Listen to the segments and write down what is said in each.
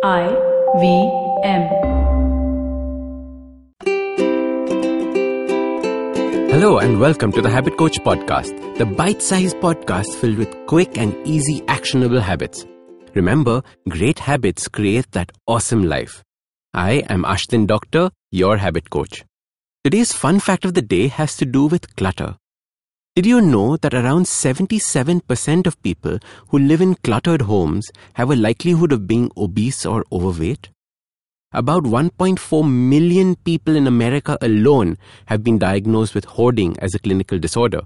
IVM. Hello and welcome to the Habit Coach Podcast, the bite-sized podcast filled with quick and easy actionable habits. Remember, great habits create that awesome life. I am Ashdin Doctor, your habit coach. Today's fun fact of the day has to do with clutter. Did you know that around 77% of people who live in cluttered homes have a likelihood of being obese or overweight? About 1.4 million people in America alone have been diagnosed with hoarding as a clinical disorder.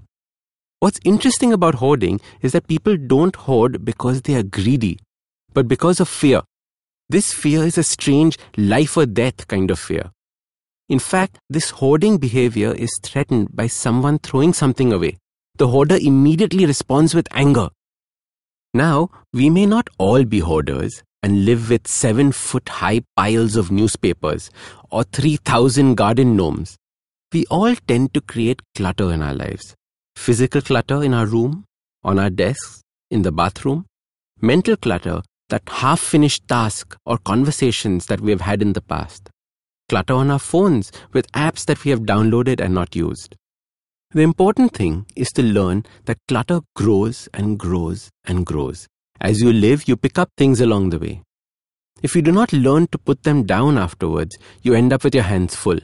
What's interesting about hoarding is that people don't hoard because they are greedy, but because of fear. This fear is a strange life or death kind of fear. In fact, this hoarding behavior is threatened by someone throwing something away. The hoarder immediately responds with anger. Now, we may not all be hoarders and live with 7-foot-high piles of newspapers or 3,000 garden gnomes. We all tend to create clutter in our lives. Physical clutter in our room, on our desks, in the bathroom. Mental clutter, that half-finished task or conversations that we have had in the past. Clutter on our phones with apps that we have downloaded and not used. The important thing is to learn that clutter grows and grows and grows. As you live, you pick up things along the way. If you do not learn to put them down afterwards, you end up with your hands full.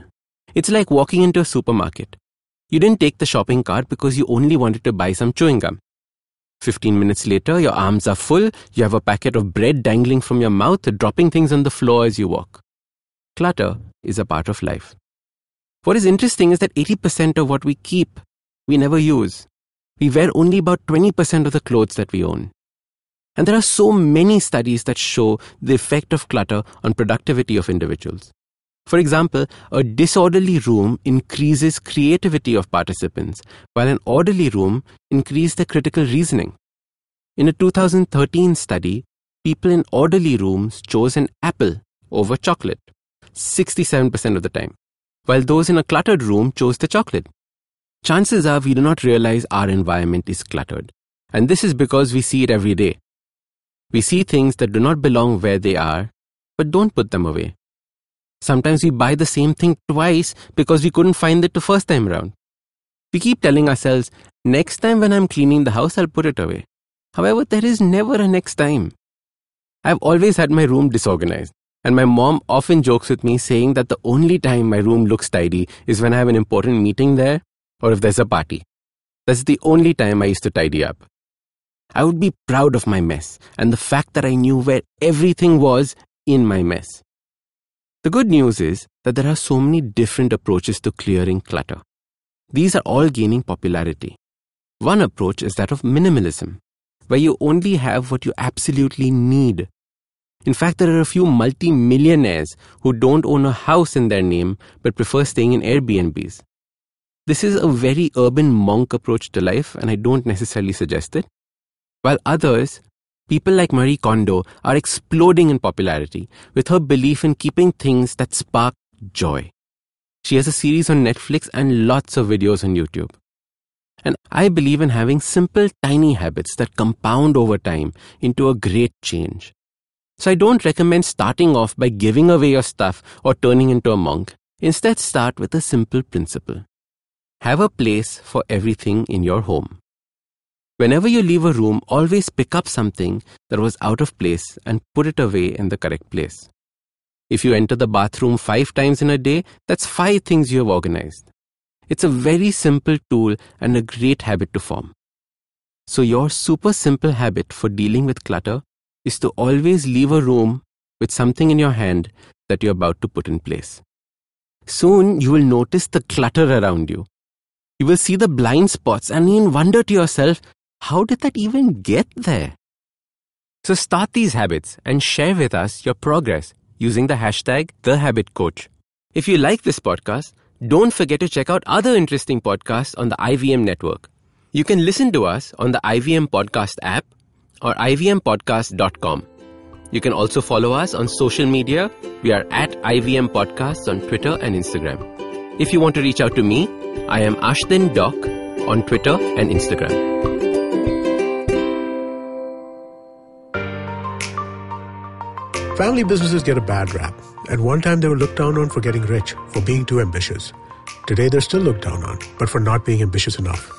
It's like walking into a supermarket. You didn't take the shopping cart because you only wanted to buy some chewing gum. 15 minutes later, your arms are full, you have a packet of bread dangling from your mouth, dropping things on the floor as you walk. Clutter is a part of life. What is interesting is that 80% of what we keep, we never use. We wear only about 20% of the clothes that we own. And there are so many studies that show the effect of clutter on productivity of individuals. For example, a disorderly room increases creativity of participants, while an orderly room increases their critical reasoning. In a 2013 study, people in orderly rooms chose an apple over chocolate, 67% of the time, while those in a cluttered room chose the chocolate. Chances are we do not realize our environment is cluttered, and this is because we see it every day. We see things that do not belong where they are, but don't put them away. Sometimes we buy the same thing twice because we couldn't find it the first time around. We keep telling ourselves, next time when I'm cleaning the house, I'll put it away. However, there is never a next time. I've always had my room disorganized. And my mom often jokes with me saying that the only time my room looks tidy is when I have an important meeting there or if there's a party. That's the only time I used to tidy up. I would be proud of my mess and the fact that I knew where everything was in my mess. The good news is that there are so many different approaches to clearing clutter. These are all gaining popularity. One approach is that of minimalism, where you only have what you absolutely need. In fact, there are a few multi-millionaires who don't own a house in their name but prefer staying in Airbnbs. This is a very urban monk approach to life, and I don't necessarily suggest it. While others, people like Marie Kondo, are exploding in popularity with her belief in keeping things that spark joy. She has a series on Netflix and lots of videos on YouTube. And I believe in having simple, tiny habits that compound over time into a great change. So I don't recommend starting off by giving away your stuff or turning into a monk. Instead, start with a simple principle. Have a place for everything in your home. Whenever you leave a room, always pick up something that was out of place and put it away in the correct place. If you enter the bathroom 5 times in a day, that's 5 things you have organized. It's a very simple tool and a great habit to form. So your super simple habit for dealing with clutter is to always leave a room with something in your hand that you're about to put in place. Soon you will notice the clutter around you. You will see the blind spots and even wonder to yourself, how did that even get there? So start these habits and share with us your progress using the hashtag #TheHabitCoach. If you like this podcast, don't forget to check out other interesting podcasts on the IVM network. You can listen to us on the IVM Podcast app or ivmpodcast.com. You can also follow us on social media. We are at IVM Podcasts on Twitter and Instagram. If you want to reach out to me, I am Ashdin Doc on Twitter and Instagram. Family businesses get a bad rap. At one time, they were looked down on for getting rich, for being too ambitious. Today, they're still looked down on, but for not being ambitious enough.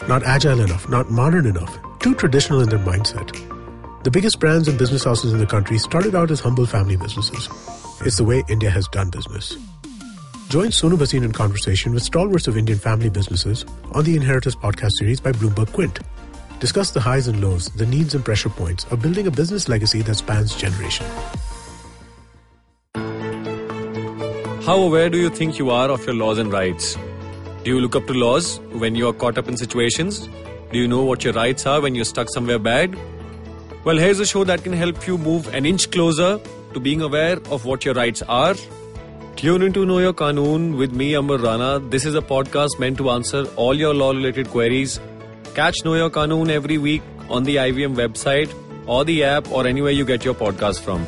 Not agile enough, not modern enough, too traditional in their mindset. The biggest brands and business houses in the country started out as humble family businesses. It's the way India has done business. Join Sonu Bhasin in conversation with stalwarts of Indian family businesses on the Inheritors podcast series by Bloomberg Quint. Discuss the highs and lows, the needs and pressure points of building a business legacy that spans generation. How aware do you think you are of your laws and rights? Do you look up to laws when you are caught up in situations? Do you know what your rights are when you're stuck somewhere bad? Well, here's a show that can help you move an inch closer to being aware of what your rights are. Tune into Know Your Qanoon with me, Amar Rana. This is a podcast meant to answer all your law-related queries. Catch Know Your Qanoon every week on the IVM website or the app or anywhere you get your podcast from.